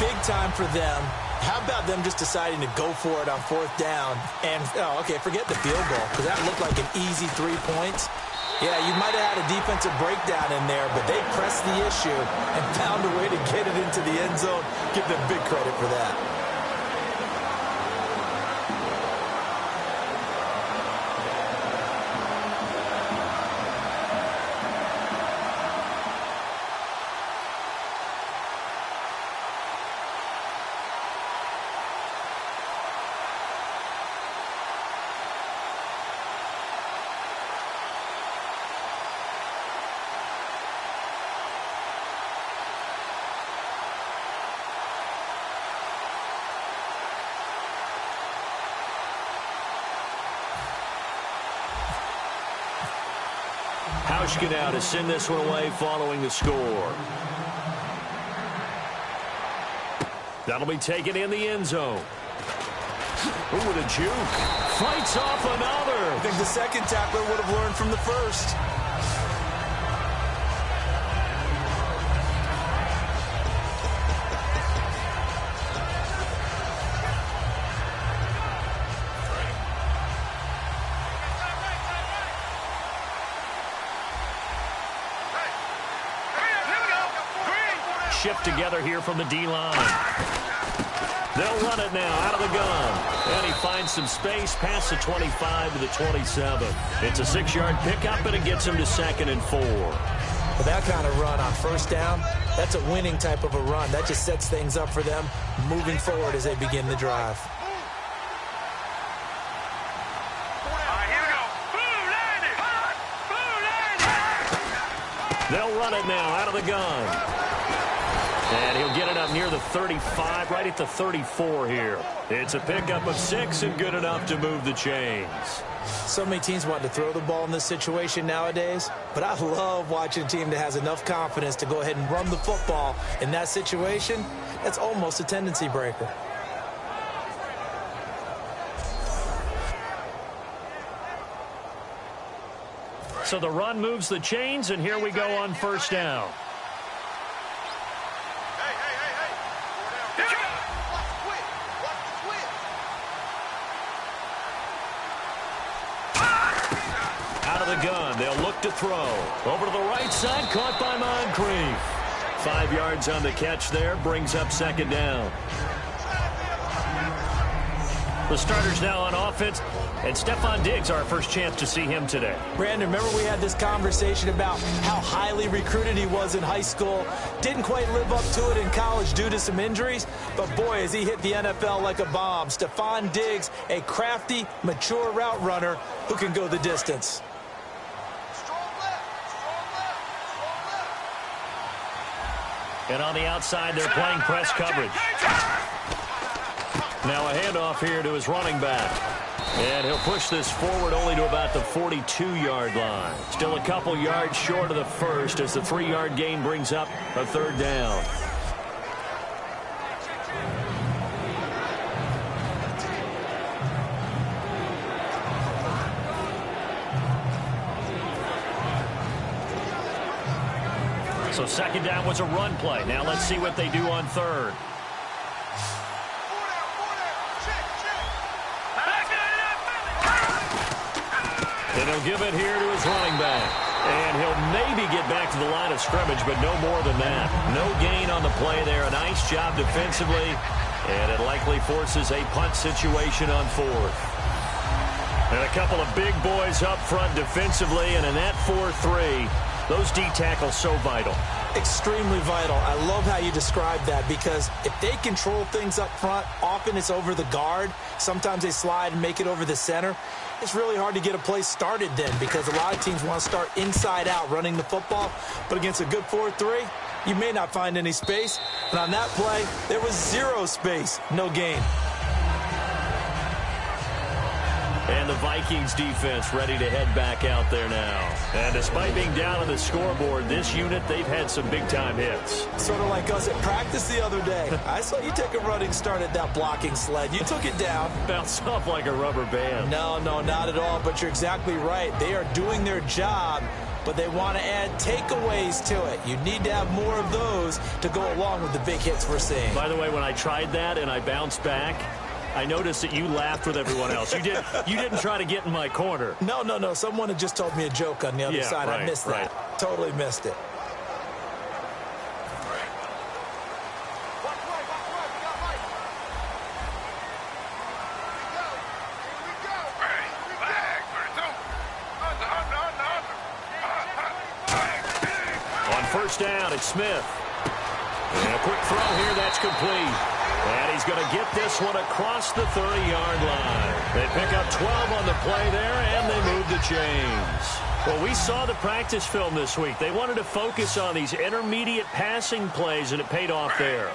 big time for them. How about them just deciding to go for it on 4th down? And, okay, forget the field goal, because that looked like an easy 3 points. Yeah, you might have had a defensive breakdown in there, but they pressed the issue and found a way to get it into the end zone. Give them big credit for that. Hauschka now to send this one away following the score. That'll be taken in the end zone. Ooh, with a juke. Fights off another. I think the second tackler would have learned from the first. Shift together here from the D-line. They'll run it now out of the gun. And he finds some space past the 25 to the 27. It's a 6-yard pickup, and it gets him to 2nd and 4. But that kind of run on 1st down, that's a winning type of a run. That just sets things up for them moving forward as they begin the drive. They'll run it now out of the gun. And he'll get it up near the 35, right at the 34 here. It's a pickup of 6 and good enough to move the chains. So many teams want to throw the ball in this situation nowadays, but I love watching a team that has enough confidence to go ahead and run the football in that situation. That's almost a tendency breaker. So the run moves the chains, and here we go on 1st down. Gun. They'll look to throw. Over to the right side, caught by Moncrief. 5 yards on the catch there, brings up 2nd down. The starters now on offense, and Stephon Diggs, our first chance to see him today. Brandon, remember we had this conversation about how highly recruited he was in high school. Didn't quite live up to it in college due to some injuries, but boy, has he hit the NFL like a bomb. Stephon Diggs, a crafty, mature route runner who can go the distance. And on the outside, they're playing press coverage. Now a handoff here to his running back. And he'll push this forward only to about the 42-yard line. Still a couple yards short of the first as the 3-yard gain brings up a 3rd down. So 2nd down was a run play. Now let's see what they do on 3rd. And he'll give it here to his running back. And he'll maybe get back to the line of scrimmage, but no more than that. No gain on the play there. A nice job defensively. And it likely forces a punt situation on 4th. And a couple of big boys up front defensively. And in that 4-3, those D tackles so vital. Extremely vital. I love how you describe that, because if they control things up front, often it's over the guard. Sometimes they slide and make it over the center. It's really hard to get a play started then, because a lot of teams want to start inside out running the football. But against a good 4-3, you may not find any space. And on that play, there was 0 space, no gain. And the Vikings defense ready to head back out there now. And despite being down on the scoreboard, this unit, they've had some big-time hits. Sort of like us at practice the other day. I saw you take a running start at that blocking sled. You took it down. Bounced off like a rubber band. No, not at all. But you're exactly right. They are doing their job but they want to add takeaways to it. You need to have more of those to go along with the big hits we're seeing. By the way, when I tried that and I bounced back, I noticed that you laughed with everyone else. You didn't try to get in my corner. No. Someone had just told me a joke on the other side. Right, I missed that. Totally missed it. On first down, it's Smith. And a quick throw here, that's complete. And he's going to get this one across the 30-yard line. They pick up 12 on the play there, and they move the chains. Well, we saw the practice film this week. They wanted to focus on these intermediate passing plays, and it paid off there.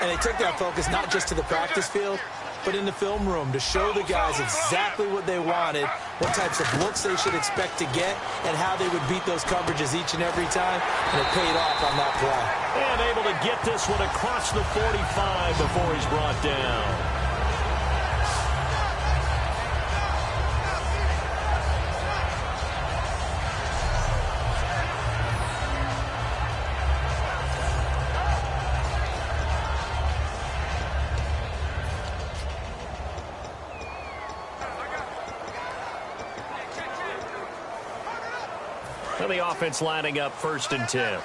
And they took that focus not just to the practice field, but in the film room to show the guys exactly what they wanted, what types of looks they should expect to get, and how they would beat those coverages each and every time, and it paid off on that play. And able to get this one across the 45 before he's brought down. And the offense lining up 1st and 10.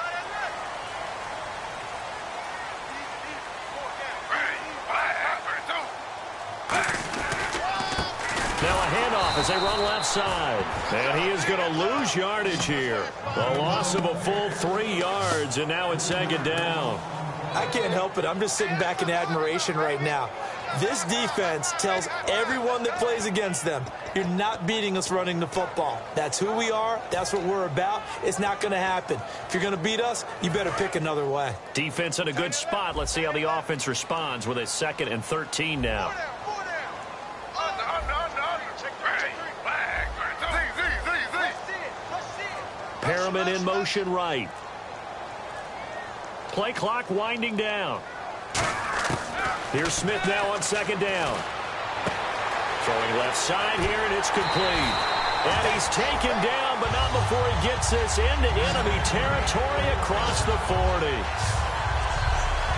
Now a handoff as they run left side. And he is going to lose yardage here. The loss of a full 3 yards, and now it's 2nd down. I can't help it. I'm just sitting back in admiration right now. This defense tells everyone that plays against them, you're not beating us running the football. That's who we are. That's what we're about. It's not going to happen. If you're going to beat us, you better pick another way. Defense in a good spot. Let's see how the offense responds with a 2nd and 13 now. Perriman in motion right. Play clock winding down. Here's Smith now on 2nd down. Throwing left side here, and it's complete. And he's taken down, but not before he gets this into enemy territory across the 40.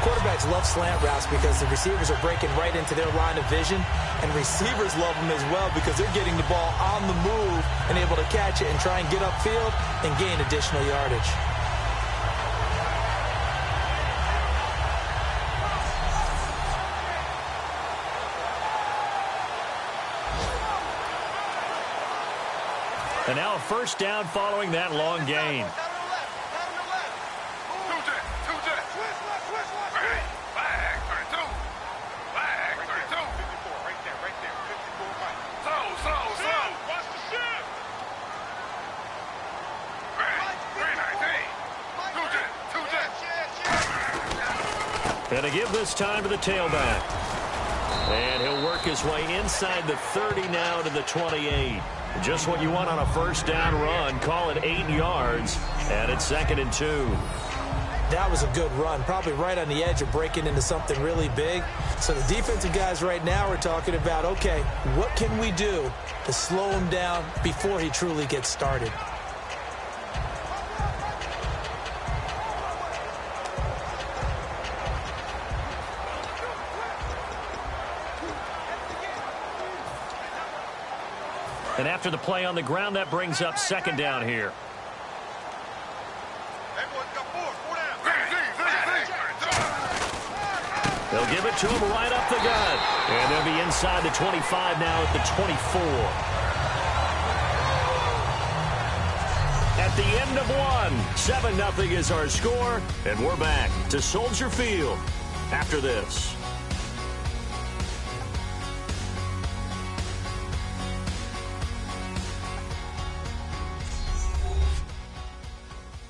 Quarterbacks love slant routes because the receivers are breaking right into their line of vision, and receivers love them as well because they're getting the ball on the move and able to catch it and try and get upfield and gain additional yardage. And now a 1st down following that long gain. And to give this time to the tailback. And he'll work his way inside the 30 now to the 28. Just what you want on a 1st down run. Call it 8 yards. And it's 2nd and 2. That was a good run. Probably right on the edge of breaking into something really big. So the defensive guys right now are talking about, okay, what can we do to slow him down before he truly gets started? And after the play on the ground, that brings up 2nd down here. They'll give it to him right up the gut. And they'll be inside the 25 now at the 24. At the end of one, 7-0 is our score. And we're back to Soldier Field after this.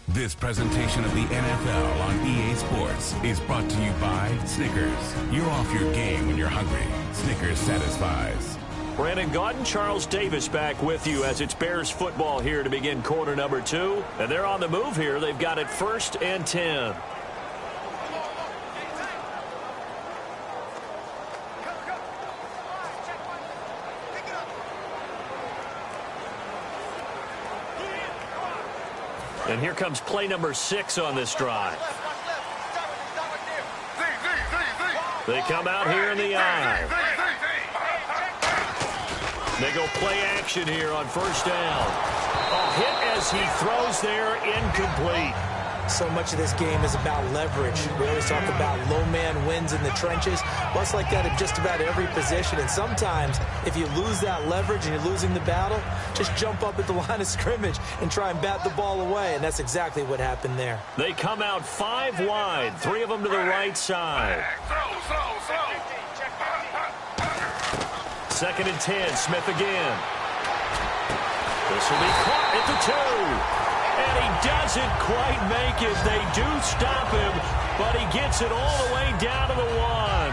This presentation of the NFL on EA Sports is brought to you by Snickers. You're off your game when you're hungry. Snickers satisfies. Brandon Gaudin, Charles Davis back with you as it's Bears football here to begin quarter number 2. And they're on the move here. They've got it 1st and 10. And here comes play number 6 on this drive. They come out here in the eye. They go play action here on first down. A hit as he throws there, incomplete. So much of this game is about leverage. We always talk about low man wins in the trenches. Well, it's like that at just about every position. And sometimes, if you lose that leverage and you're losing the battle, just jump up at the line of scrimmage and try and bat the ball away. And that's exactly what happened there. They come out 5 wide, 3 of them to the right side. Second and 10, Smith again. This will be caught at the 2. And he doesn't quite make it. They do stop him, but he gets it all the way down to the 1.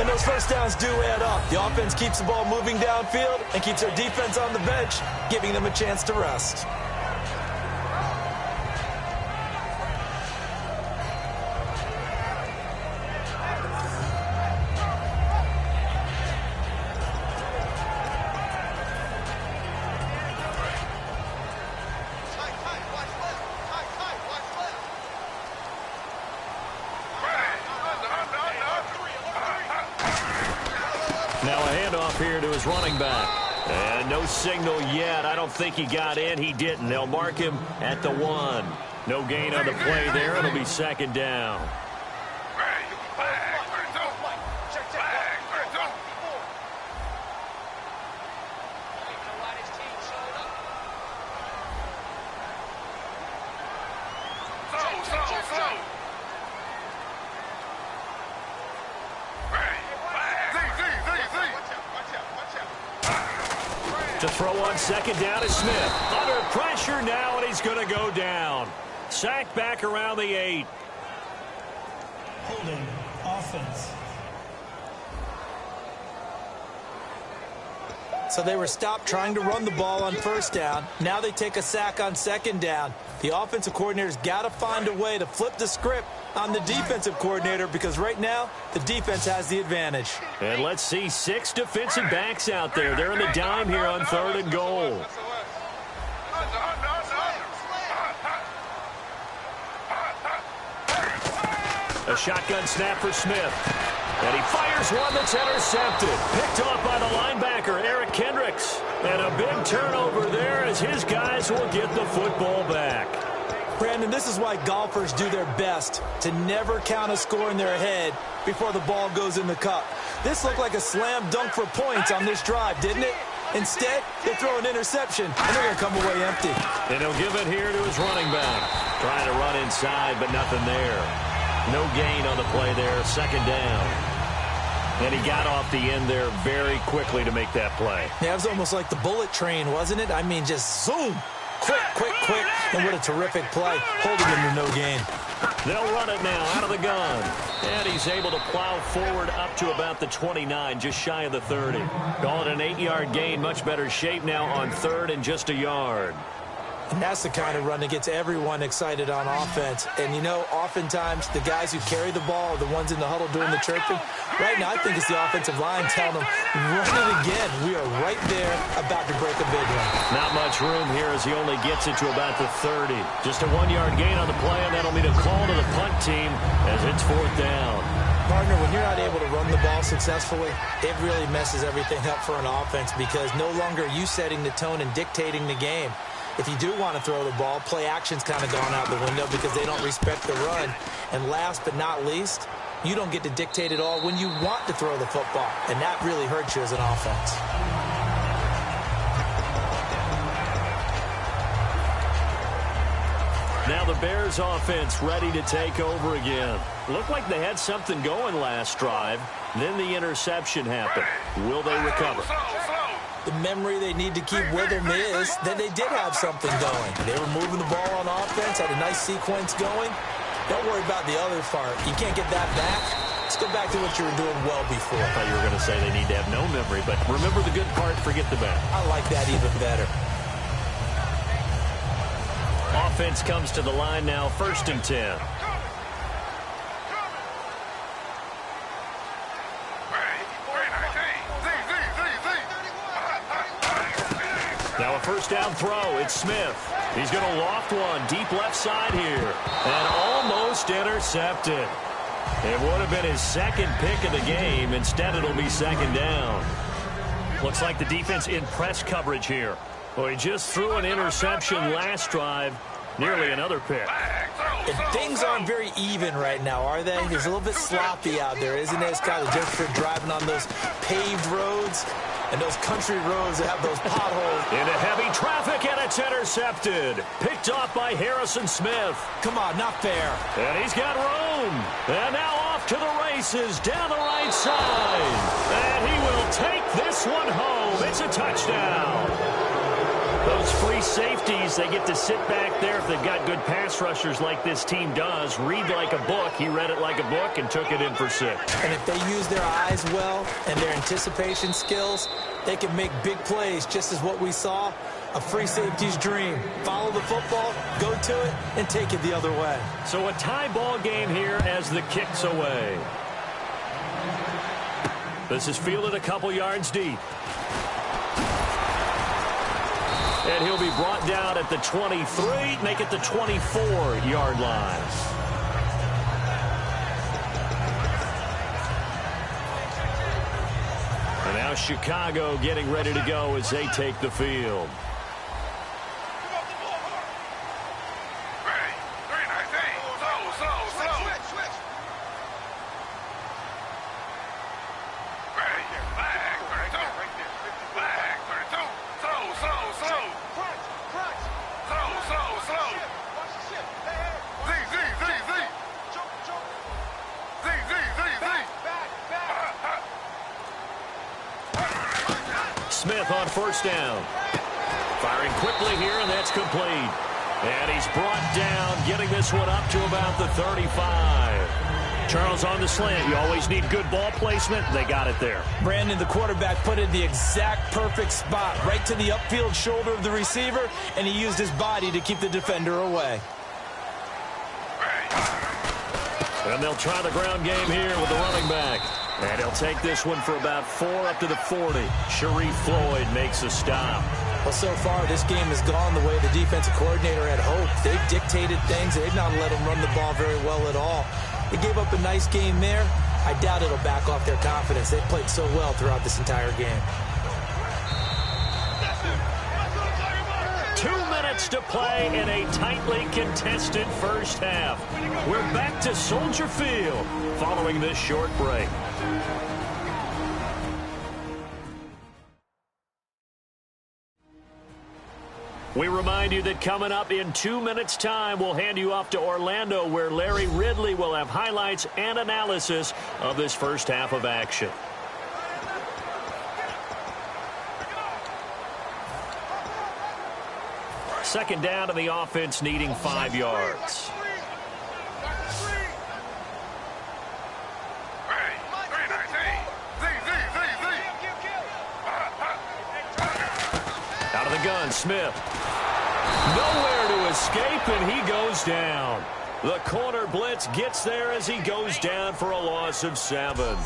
And those first downs do add up. The offense keeps the ball moving downfield and keeps their defense on the bench, giving them a chance to rest. Now a handoff here to his running back. And no signal yet. I don't think he got in. He didn't. They'll mark him at the 1. No gain on the play there. It'll be second down. To throw on second down is Smith. Under pressure now, and he's going to go down. Sacked back around the 8. Holding offense. So they were stopped trying to run the ball on first down. Now they take a sack on second down. The offensive coordinator's got to find a way to flip the script on the defensive coordinator because right now the defense has the advantage. And let's see 6 defensive backs out there. They're in the dime here on 3rd and goal. A shotgun snap for Smith. And he fires one that's intercepted. Picked off by the linebacker, Eric Kendricks. And a big turnover there as his guys will get the football back. Brandon, this is why golfers do their best to never count a score in their head before the ball goes in the cup. This looked like a slam dunk for points on this drive, didn't it? Instead, they throw an interception, and they're going to come away empty. And he'll give it here to his running back. Trying to run inside, but nothing there. No gain on the play there, second down. And he got off the end there very quickly to make that play. Yeah, it was almost like the bullet train, wasn't it? I mean, just zoom. Quick, quick, quick. And what a terrific play, holding him to no gain. They'll run it now out of the gun. And he's able to plow forward up to about the 29, just shy of the 30. Call it an 8-yard gain, much better shape now on 3rd and just a yard. And that's the kind of run that gets everyone excited on offense. And, you know, oftentimes the guys who carry the ball are the ones in the huddle doing the chirping. Right now, I think it's the offensive line telling them, run it again. We are right there about to break a big one. Not much room here as he only gets it to about the 30. Just a 1-yard gain on the play, and that'll mean a call to the punt team as it's 4th down. Partner, when you're not able to run the ball successfully, it really messes everything up for an offense because no longer are you setting the tone and dictating the game. If you do want to throw the ball, play action's kind of gone out the window because they don't respect the run. And last but not least, you don't get to dictate it all when you want to throw the football. And that really hurts you as an offense. Now the Bears offense ready to take over again. Looked like they had something going last drive. Then the interception happened. Will they recover? The memory they need to keep with them is that they did have something going. They were moving the ball on offense, had a nice sequence going. Don't worry about the other part. You can't get that back. Let's go back to what you were doing well before. I thought you were going to say they need to have no memory, but remember the good part, forget the bad. I like that even better. Offense comes to the line now, 1st and 10. Now a first down throw. It's Smith. He's going to loft one deep left side here. And almost intercepted. It would have been his second pick of the game. Instead, it'll be second down. Looks like the defense in press coverage here. Well, he just threw an interception last drive. Nearly another pick. And things aren't very even right now, are they? It's a little bit sloppy out there, isn't it? It's kind of just for driving on those paved roads and those country roads that have those potholes. Into heavy traffic, and it's intercepted. Picked off by Harrison Smith. Come on, not fair. And he's got room. And now off to the races down the right side. And he will take this one home. It's a touchdown. Those free safeties, they get to sit back there if they've got good pass rushers like this team does. Read like a book. He read it like a book and took it in for 6. And if they use their eyes well and their anticipation skills, they can make big plays, just as what we saw. A free safety's dream. Follow the football, go to it, and take it the other way. So a tie ball game here as the kick's away. This is fielded a couple yards deep. And he'll be brought down at the 23, make it the 24-yard line. And now Chicago getting ready to go as they take the field. Smith on first down. Firing quickly here, and that's complete. And he's brought down, getting this one up to about the 35. Charles, on the slant, you always need good ball placement. They got it there. Brandon, the quarterback, put it in the exact perfect spot, right to the upfield shoulder of the receiver, and he used his body to keep the defender away. And they'll try the ground game here with the running back. And he'll take this one for about 4 up to the 40. Sharif Floyd makes a stop. Well, so far, this game has gone the way the defensive coordinator had hoped. They've dictated things. They've not let them run the ball very well at all. They gave up a nice game there. I doubt it'll back off their confidence. They've played so well throughout this entire game. 2 minutes to play in a tightly contested first half. We're back to Soldier Field following this short break. We remind you that coming up in 2 minutes' time, we'll hand you off to Orlando, where Larry Ridley will have highlights and analysis of this first half of action. Second down to the offense, needing 5 yards. Out of the gun, Smith. Nowhere to escape, and he goes down. The corner blitz gets there as he goes down for a loss of 7.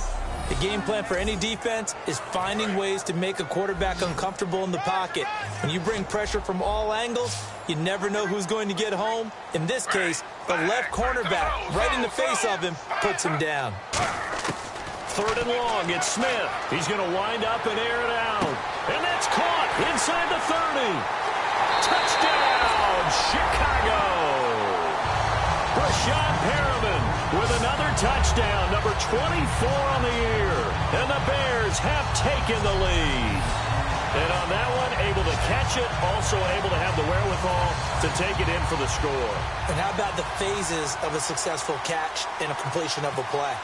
The game plan for any defense is finding ways to make a quarterback uncomfortable in the pocket. When you bring pressure from all angles, you never know who's going to get home. In this case, the left cornerback, right in the face of him, puts him down. 3rd and long, it's Smith. He's going to wind up and air it out. And that's caught inside the 30. Touchdown, Chicago. Rashad Perriman with another touchdown, number 24 on the year. And the Bears have taken the lead. And on that one, able to catch it, also able to have the wherewithal to take it in for the score. And how about the phases of a successful catch and a completion of a play?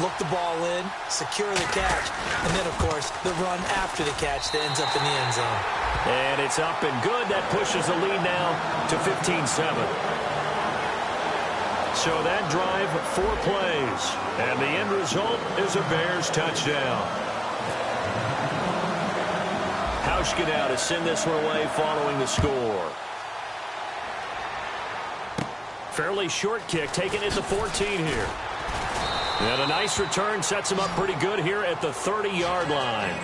Look the ball in, secure the catch, and then, of course, the run after the catch that ends up in the end zone. And it's up and good. That pushes the lead now to 15-7. So that drive, 4 plays. And the end result is a Bears touchdown. Hauschka now to send this one away following the score. Fairly short kick, taken at the 14 here. And a nice return sets him up pretty good here at the 30-yard line.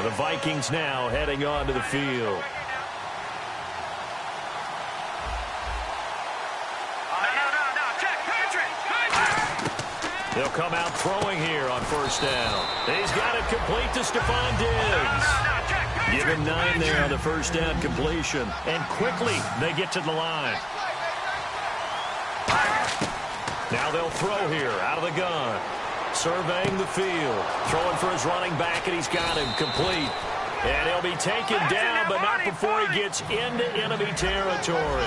And the Vikings now heading onto the field. They'll come out throwing here on first down. He's got it complete to Stephon Diggs. Give him 9 there on the first down completion. And quickly they get to the line. Now they'll throw here out of the gun. Surveying the field. Throwing for his running back, and he's got him complete. And he'll be taken down, but not before he gets into enemy territory.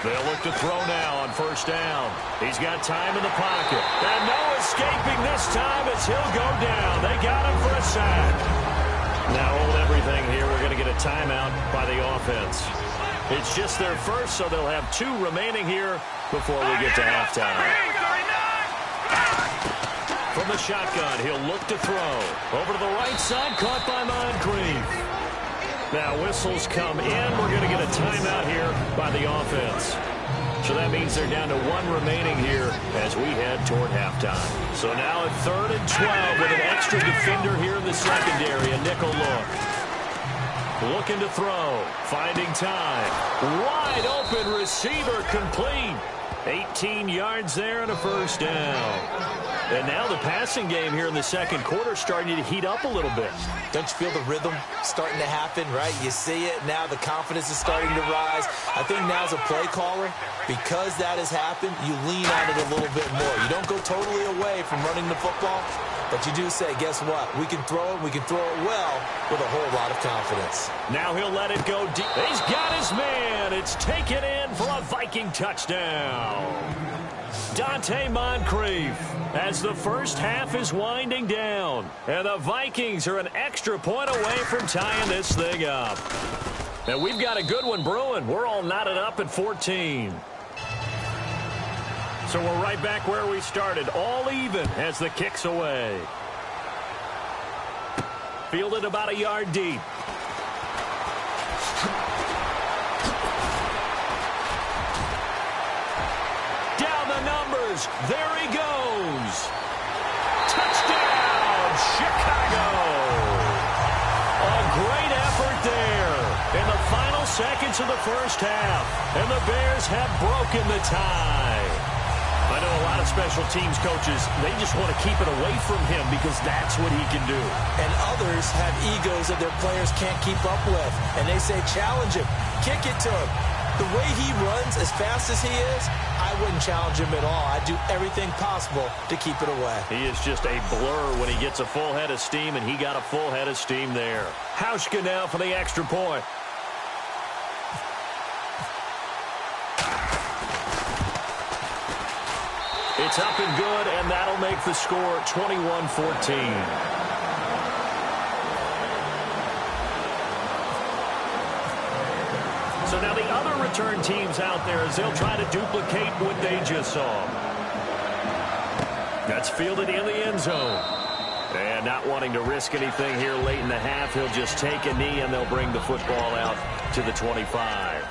They'll look to throw now on first down. He's got time in the pocket. And no escaping this time as he'll go down. They got him for a sack. Now hold everything here. We're going to get a timeout by the offense. It's just their first, so they'll have 2 remaining here before we get to halftime. From the shotgun, he'll look to throw. Over to the right side, caught by Moncrief. Now whistles come in. We're going to get a timeout here by the offense. So that means they're down to 1 remaining here as we head toward halftime. So now at 3rd and 12 with an extra defender here in the secondary. A nickel look. Looking to throw. Finding time. Wide open receiver complete. 18 yards there and a first down. And now the passing game here in the second quarter starting to heat up a little bit. Don't you feel the rhythm starting to happen, right? You see it. Now the confidence is starting to rise. I think now as a play caller, because that has happened, you lean on it a little bit more. You don't go totally away from running the football, but you do say, guess what? We can throw it. We can throw it well with a whole lot of confidence. Now he'll let it go deep. He's got his man. It's taken in for a Viking touchdown. Dante Moncrief as the first half is winding down. And the Vikings are an extra point away from tying this thing up. And we've got a good one brewing. We're all knotted up at 14. So we're right back where we started, all even as the kick's away. Fielded about a yard deep. Down the numbers. There he goes. Touchdown, Chicago. A great effort there in the final seconds of the first half. And the Bears have broken the tie. I know a lot of special teams coaches, they just want to keep it away from him because that's what he can do. And others have egos that their players can't keep up with. And they say, challenge him, kick it to him. The way he runs as fast as he is, I wouldn't challenge him at all. I'd do everything possible to keep it away. He is just a blur when he gets a full head of steam, and he got a full head of steam there. Hauschka now for the extra point. It's up and good, and that'll make the score 21-14. So now the other return teams out there as they'll try to duplicate what they just saw. That's fielded in the end zone. And not wanting to risk anything here late in the half, he'll just take a knee, and they'll bring the football out to the 25.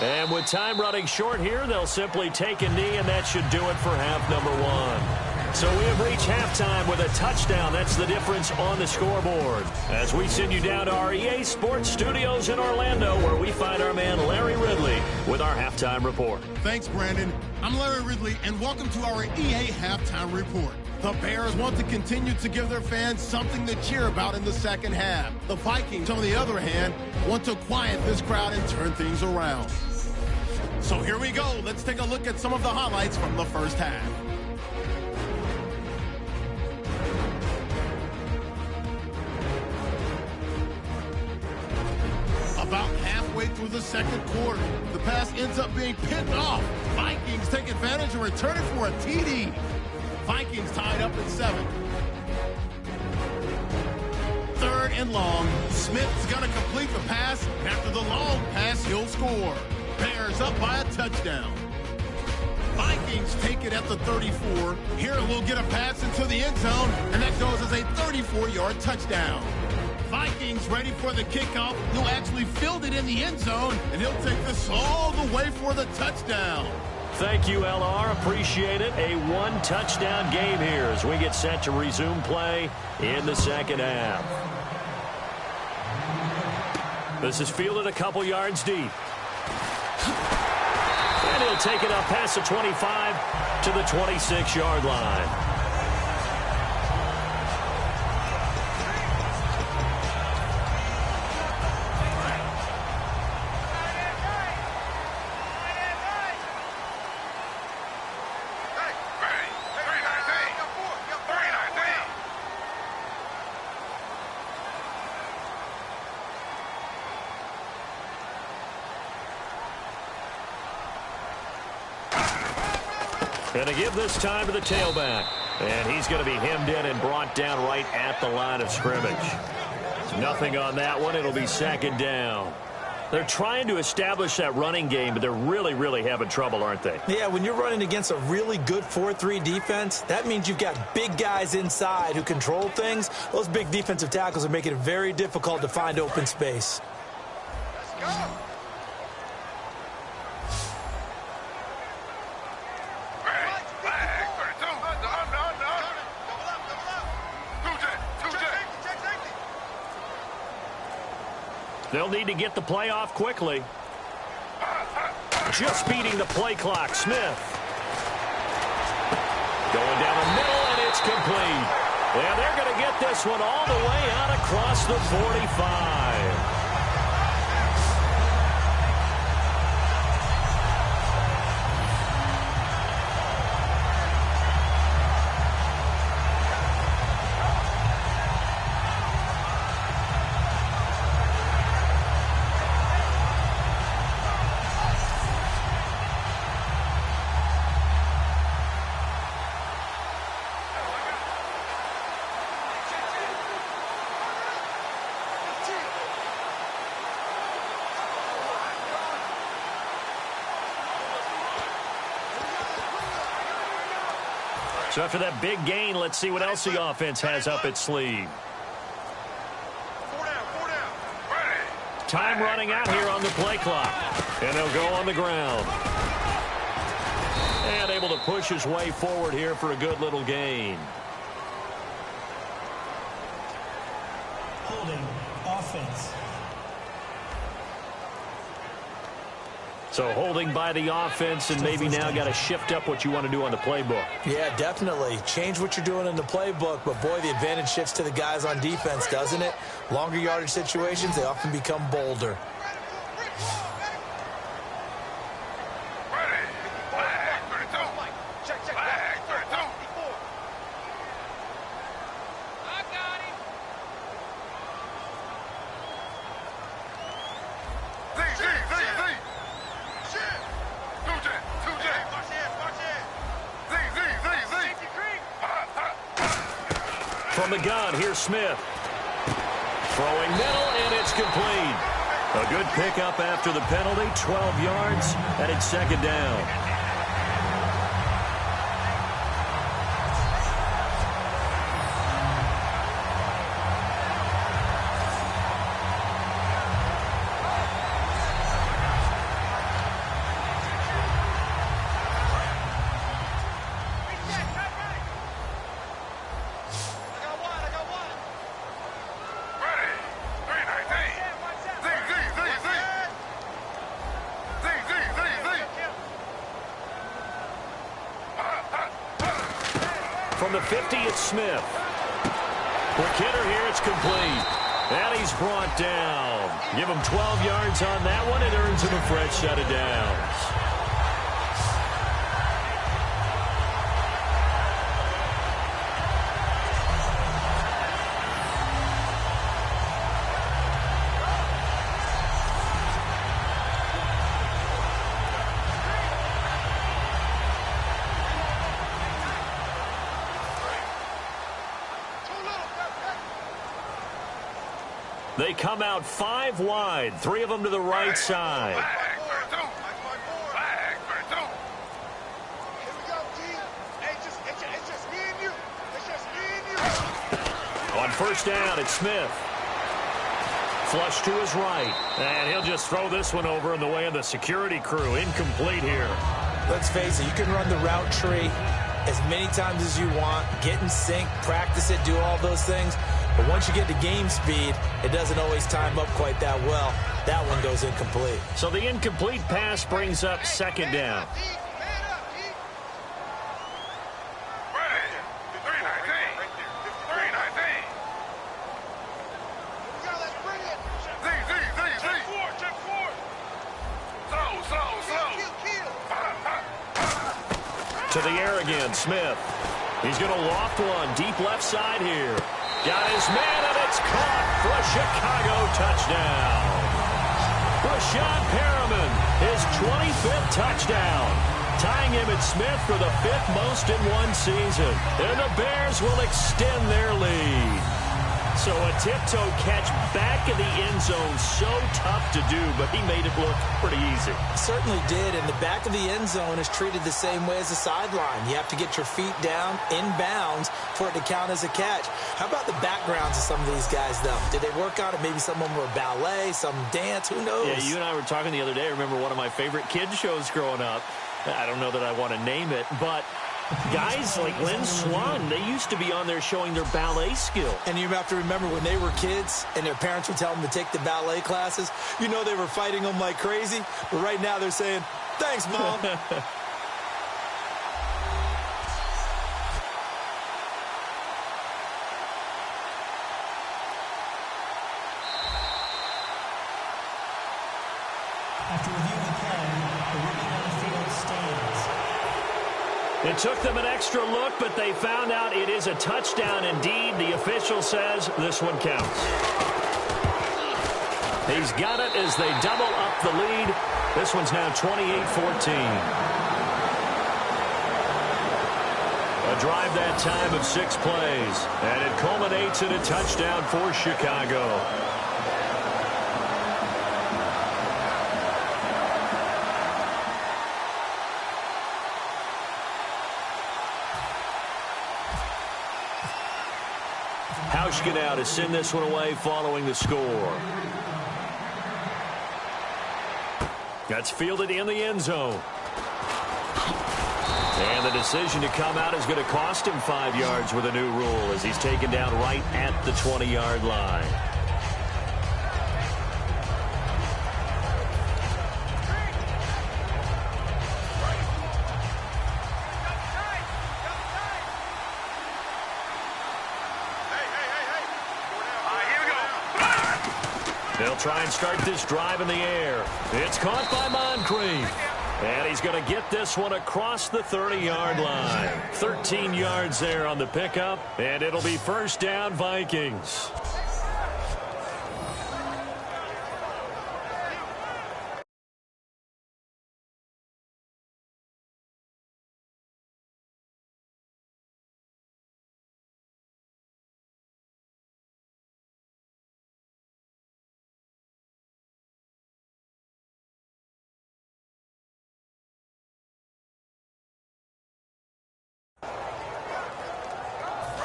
And with time running short here, they'll simply take a knee, and that should do it for half number 1. So we have reached halftime with a touchdown. That's the difference on the scoreboard. As we send you down to our EA Sports Studios in Orlando, where we find our man Larry Ridley with our halftime report. Thanks, Brandon. I'm Larry Ridley, and welcome to our EA Halftime Report. The Bears want to continue to give their fans something to cheer about in the second half. The Vikings, on the other hand, want to quiet this crowd and turn things around. So here we go. Let's take a look at some of the highlights from the first half. About halfway through the second quarter, the pass ends up being picked off. Vikings take advantage and return it for a TD. Vikings tied up at 7. 3rd and long. Smith's going to complete the pass. After the long pass, he'll score. Bears up by a touchdown. Vikings take it at the 34. Here we'll get a pass into the end zone, and that goes as a 34-yard touchdown. Vikings ready for the kickoff. He'll actually field it in the end zone, and he'll take this all the way for the touchdown. Thank you, LR. Appreciate it. A one-touchdown game here as we get set to resume play in the second half. This is fielded a couple yards deep. And he'll take it up past the 25 to the 26-yard line. Going to give this time to the tailback. And he's going to be hemmed in and brought down right at the line of scrimmage. Nothing on that one. It'll be second down. They're trying to establish that running game, but they're really having trouble, aren't they? Yeah, when you're running against a really good 4-3 defense, that means you've got big guys inside who control things. Those big defensive tackles are making it very difficult to find open space. Let's go. They'll need to get the play off quickly. Just beating the play clock. Smith. Going down the middle, and it's complete. And they're going to get this one all the way out across the 45. So after that big gain, let's see what else the offense has up its sleeve. Time running out here on the play clock. And they'll go on the ground. And able to push his way forward here for a good little gain. Holding offense. So holding by the offense, and maybe now got to shift up what you want to do on the playbook. Yeah, definitely. Change what you're doing in the playbook, but boy, the advantage shifts to the guys on defense, doesn't it? Longer yardage situations, they often become bolder. From the gun, here's Smith. Throwing middle, and it's complete. A good pickup after the penalty, 12 yards, and it's second down. From the 50, it's Smith. Quick hitter here, it's complete. And he's brought down. Give him 12 yards on that one. It earns him a fresh set of downs. They come out 5 wide, 3 of them to the right side. On first down, it's Smith. Flush to his right. And he'll just throw this one over in the way of the security crew. Incomplete here. Let's face it, you can run the route tree as many times as you want, get in sync, practice it, do all those things. But once you get to game speed, it doesn't always time up quite that well. That one goes incomplete. So the incomplete pass brings up second down. To the air again, Smith. He's going to loft one deep left side here. Got his man, and it's caught for a Chicago touchdown. Rashad Perriman, his 25th touchdown, tying him at Smith for the 5th most in one season. And the Bears will extend their lead. So a tiptoe catch back in the end zone, so tough to do, but he made it look pretty easy. Certainly did, and the back of the end zone is treated the same way as the sideline. You have to get your feet down, in bounds, for it to count as a catch. How about the backgrounds of some of these guys, though? Did they work on it? Maybe some of them were ballet, some dance, who knows? Yeah, you and I were talking the other day. I remember one of my favorite kids shows growing up. I don't know that I want to name it, but guys like Lynn Swan, they used to be on there showing their ballet skill. And you have to remember when they were kids and their parents would tell them to take the ballet classes, you know they were fighting them like crazy. But right now they're saying, thanks, Mom. After reviewing the play, the ruling on the field stands. It took them an extra look, but they found out it is a touchdown indeed. The official says this one counts. He's got it as they double up the lead. This one's now 28-14. A drive that time of 6 plays, and it culminates in a touchdown for Chicago. Hauschka now to send this one away following the score. That's fielded in the end zone. And the decision to come out is going to cost him 5 yards with a new rule as he's taken down right at the 20-yard line. They'll try and start this drive in the air. It's caught by Moncrief. And he's going to get this one across the 30-yard line. 13 yards there on the pickup, and it'll be first down Vikings.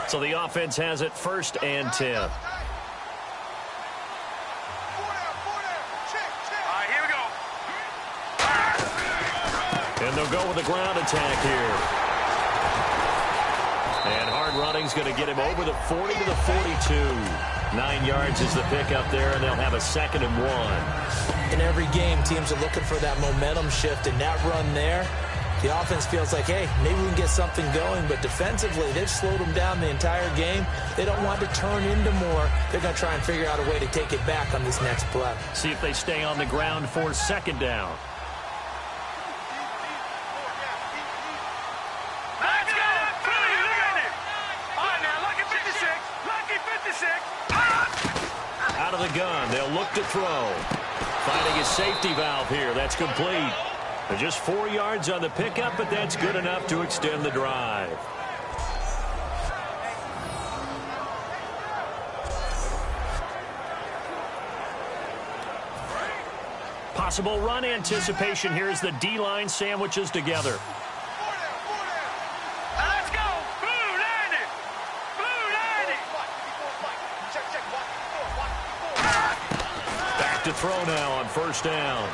So the offense has it 1st and 10. All right, here we go. And they'll go with the ground attack here. And hard running's going to get him over the 40 to the 42. 9 yards is the pickup there, and they'll have a 2nd and 1. In every game, teams are looking for that momentum shift, and that run there, the offense feels like, hey, maybe we can get something going, but defensively, they've slowed them down the entire game. They don't want to turn into more. They're going to try and figure out a way to take it back on this next play. See if they stay on the ground for 2nd down. Let's go! All right, now, lucky 56. Lucky 56. Out of the gun, they'll look to throw. Finding a safety valve here. That's complete. They're just 4 yards on the pickup, but that's good enough to extend the drive. Possible run anticipation here as the D-line sandwiches together. Let's go! Blue 90! Blue 90! to throw now on first down.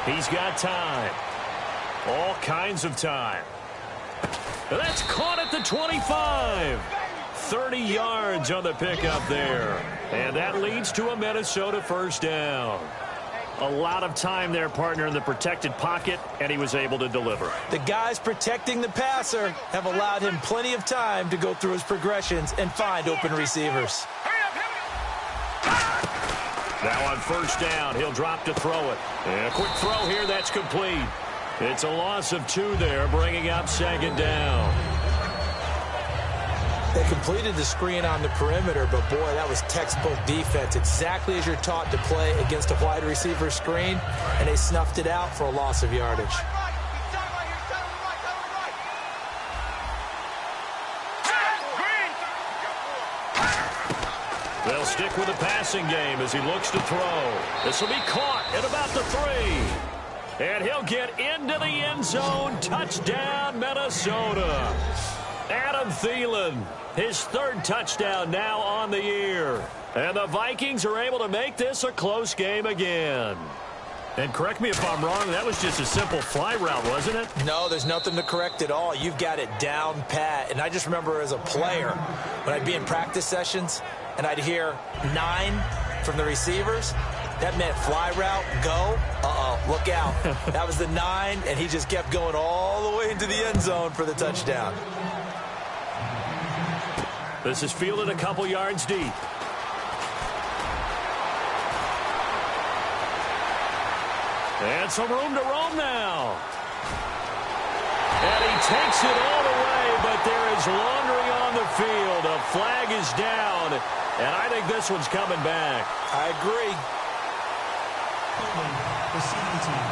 He's got time. All kinds of time. That's caught at the 25. 30 yards on the pickup there. And that leads to a Minnesota first down. A lot of time there, partner, in the protected pocket, and he was able to deliver. The guys protecting the passer have allowed him plenty of time to go through his progressions and find open receivers. Now on first down, he'll drop to throw it. And a quick throw here, that's complete. It's a loss of 2 there, bringing up second down. They completed the screen on the perimeter, but boy, that was textbook defense, exactly as you're taught to play against a wide receiver screen, and they snuffed it out for a loss of yardage. They'll stick with the passing game as he looks to throw. This will be caught at about the 3. And he'll get into the end zone. Touchdown, Minnesota. Adam Thielen, his 3rd touchdown now on the year. And the Vikings are able to make this a close game again. And correct me if I'm wrong, that was just a simple fly route, wasn't it? No, there's nothing to correct at all. You've got it down pat. And I just remember as a player, when I'd be in practice sessions and I'd hear 9 from the receivers, that meant fly route, go, look out. That was the 9, and he just kept going all the way into the end zone for the touchdown. This is fielded a couple yards deep. And some room to roam now. And he takes it all the way, but there is laundering on the field. A flag is down, and I think this one's coming back. I agree. Receiving team.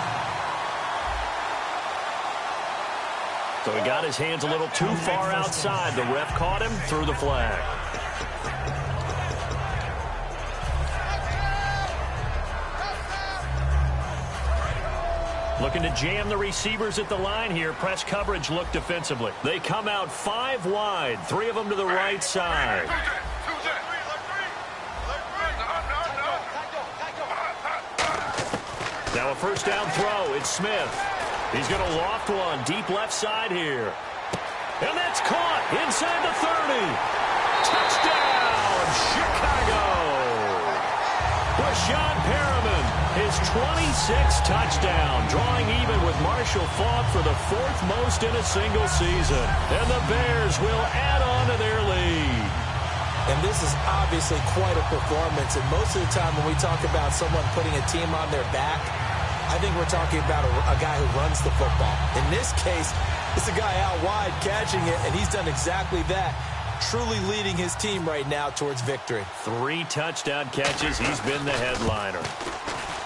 So he got his hands a little too far outside. The ref caught him, threw the flag. Looking to jam the receivers at the line here. Press coverage look defensively. They come out 5 wide, 3 of them to the right side. Now a first down throw. It's Smith. He's going to loft one deep left side here. And that's caught inside the 30. Touchdown, Chicago. Rashawn Perriman, his 26th touchdown, drawing even with Marshall Faulk for the 4th most in a single season. And the Bears will add on to their lead. And this is obviously quite a performance. And most of the time when we talk about someone putting a team on their back, I think we're talking about a guy who runs the football. In this case, it's a guy out wide catching it, and he's done exactly that, truly leading his team right now towards victory. 3 touchdown catches. He's been the headliner.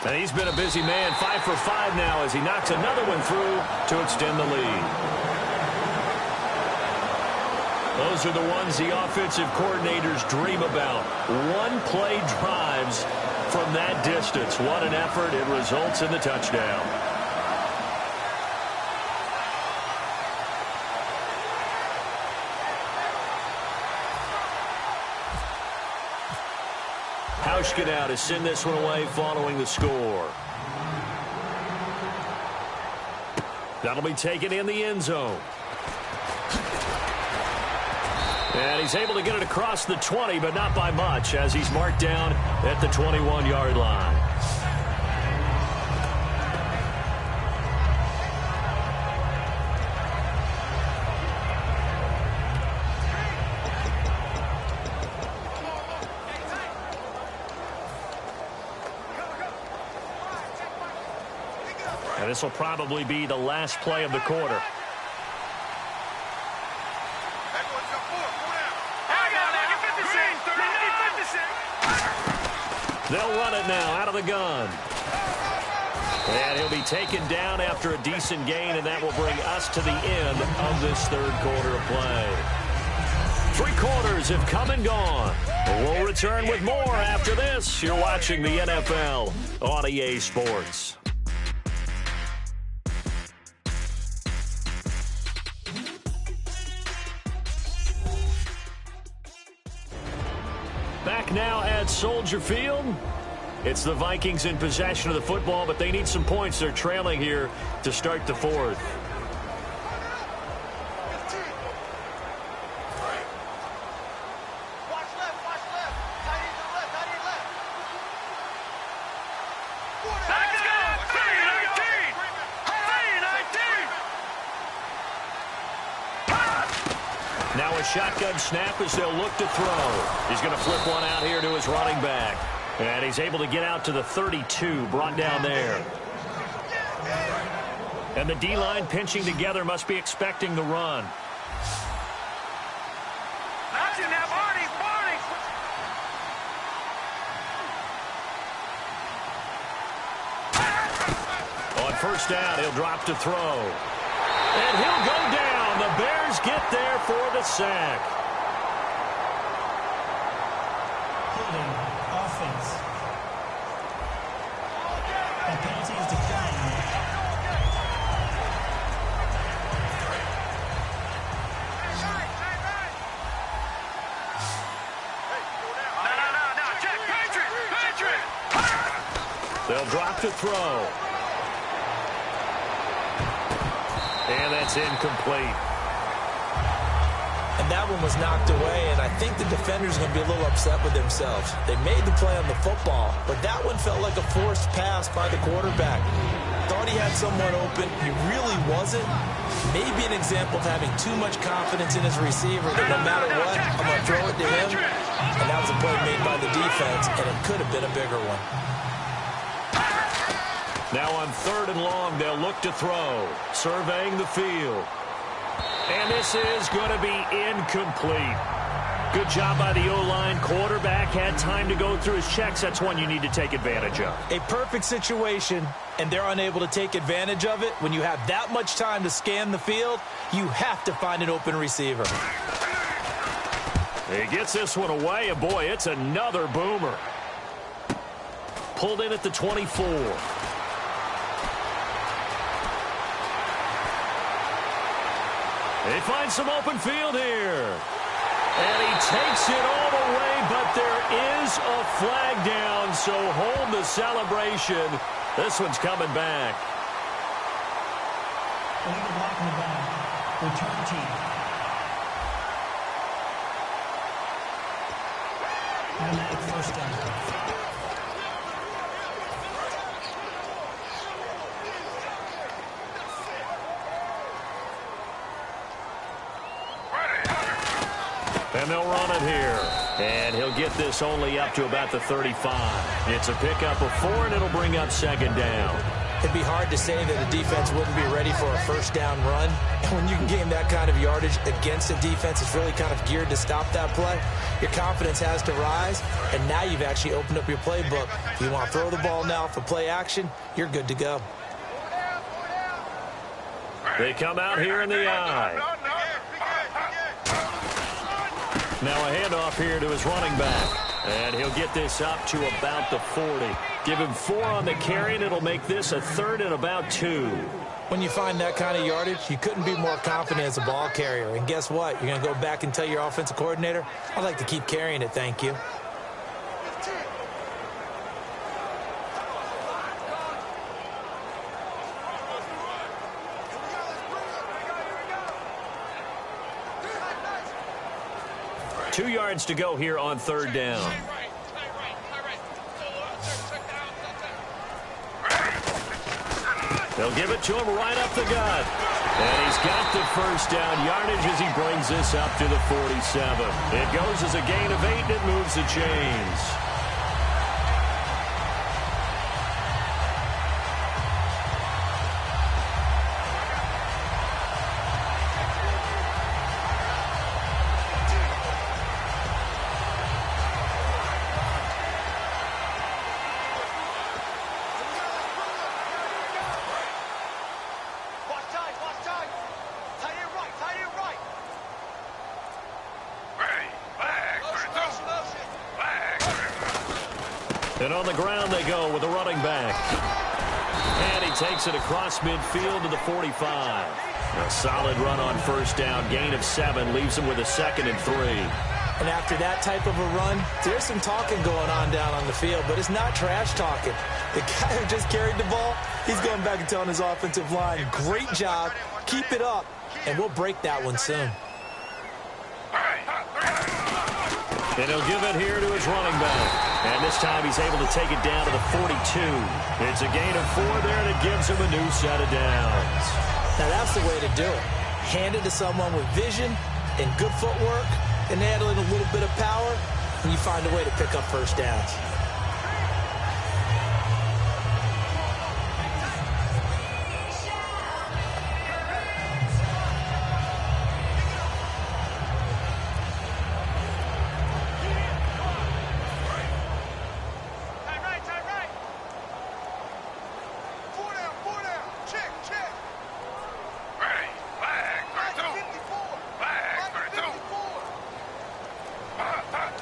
And he's been a busy man, 5 for 5 now as he knocks another one through to extend the lead. Those are the ones the offensive coordinators dream about. One-play drives from that distance. What an effort. It results in the touchdown. Hauschka now to send this one away following the score. That'll be taken in the end zone. And he's able to get it across the 20, but not by much, as he's marked down at the 21-yard line. And this will probably be the last play of the quarter. They'll run it now out of the gun. And he'll be taken down after a decent gain, and that will bring us to the end of this 3rd quarter of play. 3 quarters have come and gone. We'll return with more after this. You're watching the NFL on EA Sports. Back now at Soldier Field. It's the Vikings in possession of the football, but they need some points. They're trailing here to start the fourth. Now a shotgun snap as they'll look to throw. He's going to flip one out here to his running back. And he's able to get out to the 32, brought down there. And the D-line pinching together, must be expecting the run. On first down, he'll drop to throw. And he'll go down. The Bears get there for the sack. Holding offense. The penalty is declined. No, check, Patriot! They'll drop to throw. And that's incomplete. And that one was knocked away, and I think the defender's going to be a little upset with themselves. They made the play on the football, but that one felt like a forced pass by the quarterback. Thought he had someone open. He really wasn't. Maybe an example of having too much confidence in his receiver that no matter what, I'm going to throw it to him. And that was a play made by the defense, and it could have been a bigger one. Now on 3rd and long, they'll look to throw. Surveying the field. And this is going to be incomplete. Good job by the O-line. Quarterback had time to go through his checks. That's one you need to take advantage of. A perfect situation, and they're unable to take advantage of it. When you have that much time to scan the field, you have to find an open receiver. He gets this one away, and boy, it's another boomer. Pulled in at the 24. They find some open field here. And he takes it all the way, but there is a flag down, so hold the celebration. This one's coming back. Illegal block in the back. Return team. Automatic first down. And they'll run it here. And he'll get this only up to about the 35. It's a pickup of 4, and it'll bring up 2nd down. It'd be hard to say that a defense wouldn't be ready for a first down run. And when you can gain that kind of yardage against a defense that's really kind of geared to stop that play, your confidence has to rise, and now you've actually opened up your playbook. If you want to throw the ball now for play action, you're good to go. They come out here in the eye. Now a handoff here to his running back. And he'll get this up to about the 40. Give him 4 on the carry, and it'll make this a 3rd and about 2. When you find that kind of yardage, you couldn't be more confident as a ball carrier. And guess what? You're going to go back and tell your offensive coordinator, I'd like to keep carrying it, thank you. Two yards to go here on 3rd down. They'll give it to him right up the gut. And he's got the first down yardage as he brings this up to the 47. It goes as a gain of 8, and it moves the chains. And on the ground they go with a running back. And he takes it across midfield to the 45. A solid run on first down. Gain of 7 leaves him with a 2nd and 3. And after that type of a run, there's some talking going on down on the field, but it's not trash talking. The guy who just carried the ball, he's going back and telling his offensive line, great job, keep it up, and we'll break that one soon. And he'll give it here to his running back. And this time he's able to take it down to the 42. It's a gain of 4 there that gives him a new set of downs. Now that's the way to do it. Hand it to someone with vision and good footwork, and add in a little bit of power, and you find a way to pick up first downs.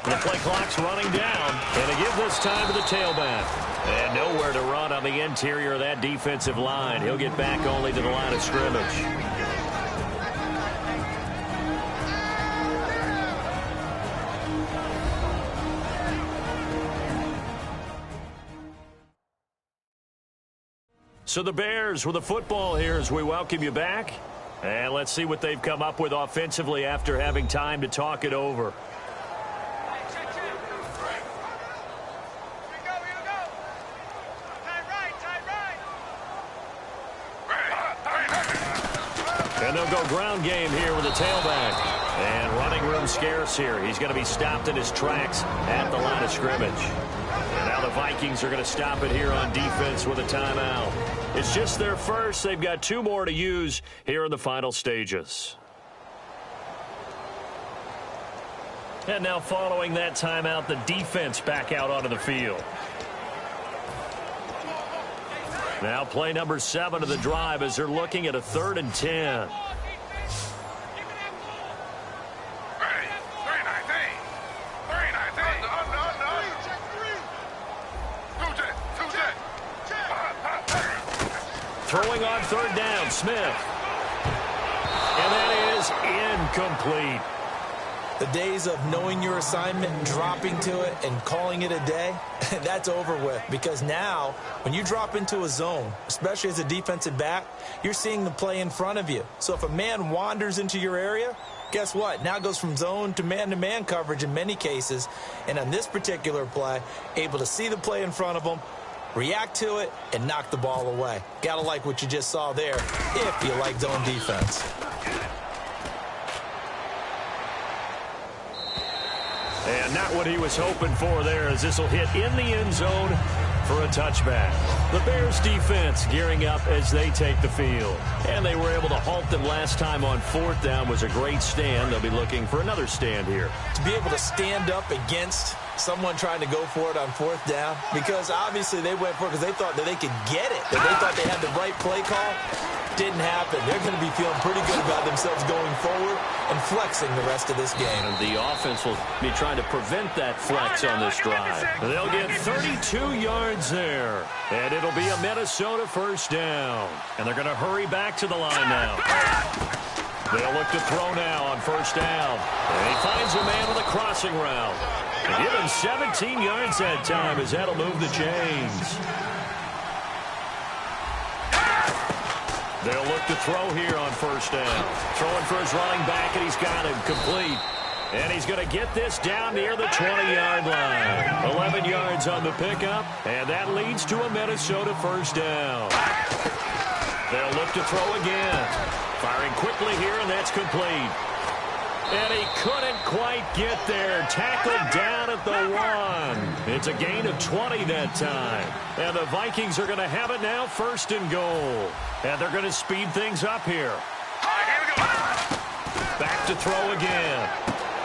The play clock's running down, and they give this time to the tailback. And nowhere to run on the interior of that defensive line. He'll get back only to the line of scrimmage. So the Bears with the football here as we welcome you back. And let's see what they've come up with offensively after having time to talk it over. And they'll go ground game here with the tailback. And running room scarce here. He's going to be stopped in his tracks at the line of scrimmage. And now the Vikings are going to stop it here on defense with a timeout. It's just their first. They've got 2 more to use here in the final stages. And now following that timeout, the defense back out onto the field. Now play number 7 of the drive as they're looking at a 3rd and 10. Throwing on 3rd down, Smith. And that is incomplete. The days of knowing your assignment and dropping to it and calling it a day, that's over with. Because now, when you drop into a zone, especially as a defensive back, you're seeing the play in front of you. So if a man wanders into your area, guess what? Now it goes from zone to man coverage in many cases. And on this particular play, able to see the play in front of them, react to it, and knock the ball away. Gotta like what you just saw there if you like zone defense. And not what he was hoping for there, as this will hit in the end zone for a touchback. The Bears defense gearing up as they take the field. And they were able to halt them last time on 4th down. Was a great stand. They'll be looking for another stand here. To be able to stand up against someone trying to go for it on 4th down, because obviously they went for it because they thought that they could get it, that they thought they had the right play call. Didn't happen. They're going to be feeling pretty good about themselves going forward and flexing the rest of this game. And the offense will be trying to prevent that flex on this drive. They'll get 32 yards there. And it'll be a Minnesota 1st down. And they're going to hurry back to the line now. They'll look to throw now on 1st down. And he finds a man with a crossing route. And give him 17 yards that time, as that'll move the chains. They'll look to throw here on 1st down. Throwing for his running back, and he's got him complete. And he's going to get this down near the 20-yard line. 11 yards on the pickup, and that leads to a Minnesota 1st down. They'll look to throw again. Firing quickly here, and that's complete. And he couldn't quite get there. Tackled down at the 1. It's a gain of 20 that time. And the Vikings are going to have it now 1st and goal. And they're going to speed things up here. Back to throw again.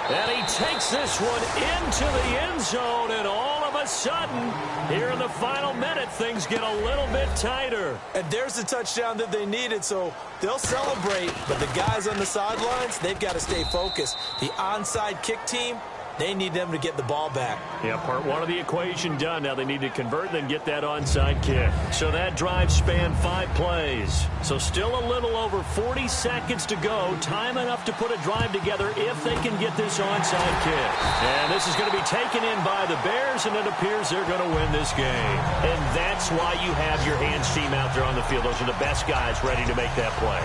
And he takes this one into the end zone, and all of a sudden, here in the final minute, things get a little bit tighter. And there's the touchdown that they needed, so they'll celebrate. But the guys on the sidelines, they've got to stay focused. The onside kick team, They need them to get the ball back. Yeah, part one of the equation done. Now they need to convert and then get that onside kick. So that drive spanned 5 plays. So still a little over 40 seconds to go. Time enough to put a drive together if they can get this onside kick. And this is going to be taken in by the Bears, and it appears they're going to win this game. And that's why you have your hands team out there on the field. Those are the best guys ready to make that play.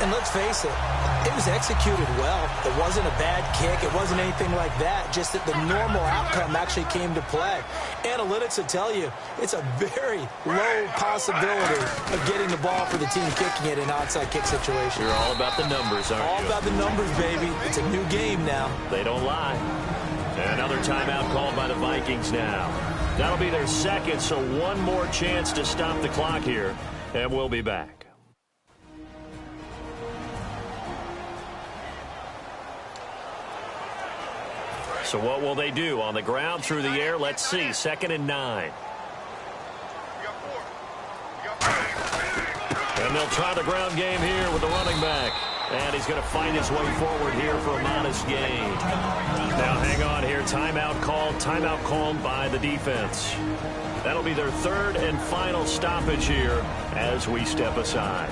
And let's face it, it was executed well. It wasn't a bad kick. It wasn't anything like that. Just that the normal outcome actually came to play. Analytics will tell you it's a very low possibility of getting the ball for the team kicking it in an onside kick situation. You're all about the numbers, aren't you? All about the numbers, baby. It's a new game now. They don't lie. Another timeout called by the Vikings now. That'll be their second, so one more chance to stop the clock here, and we'll be back. So what will they do? On the ground, through the air? Let's see. 2nd and 9. And they'll try the ground game here with the running back. And he's going to find his way forward here for a modest gain. Now hang on here. Timeout called by the defense. That'll be their 3rd and final stoppage here as we step aside.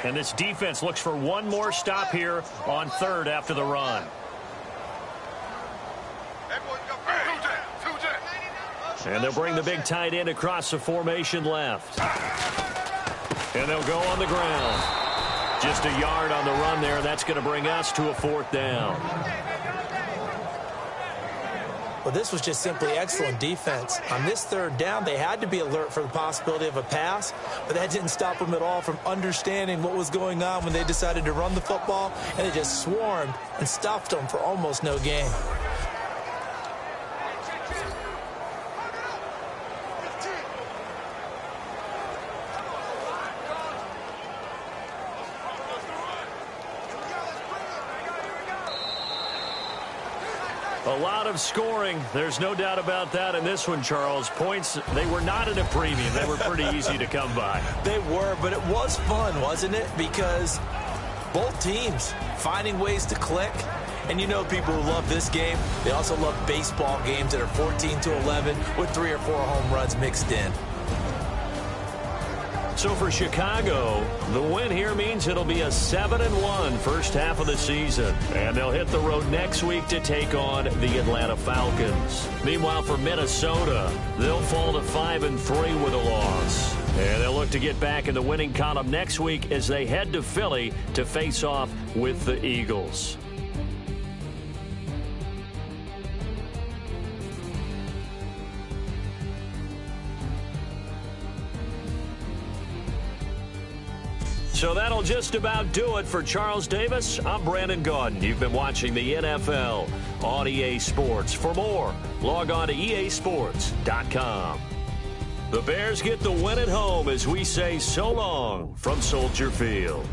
And this defense looks for one more stop here on 3rd after the run. And they'll bring the big tight end across the formation left. And they'll go on the ground. Just a yard on the run there. That's going to bring us to a 4th down. Well, this was just simply excellent defense. On this 3rd down, they had to be alert for the possibility of a pass, but that didn't stop them at all from understanding what was going on when they decided to run the football, and they just swarmed and stuffed them for almost no gain. A lot of scoring. There's no doubt about that in this one, Charles. Points, they were not at a premium. They were pretty easy to come by. They were, but it was fun, wasn't it? Because both teams finding ways to click. And you know people who love this game, they also love baseball games that are 14-11 with 3 or 4 home runs mixed in. So for Chicago, the win here means it'll be a 7-1 first half of the season. And they'll hit the road next week to take on the Atlanta Falcons. Meanwhile, for Minnesota, they'll fall to 5-3 with a loss. And they'll look to get back in the winning column next week as they head to Philly to face off with the Eagles. So that'll just about do it for Charles Davis. I'm Brandon Gaudin. You've been watching the NFL on EA Sports. For more, log on to easports.com. The Bears get the win at home as we say so long from Soldier Field.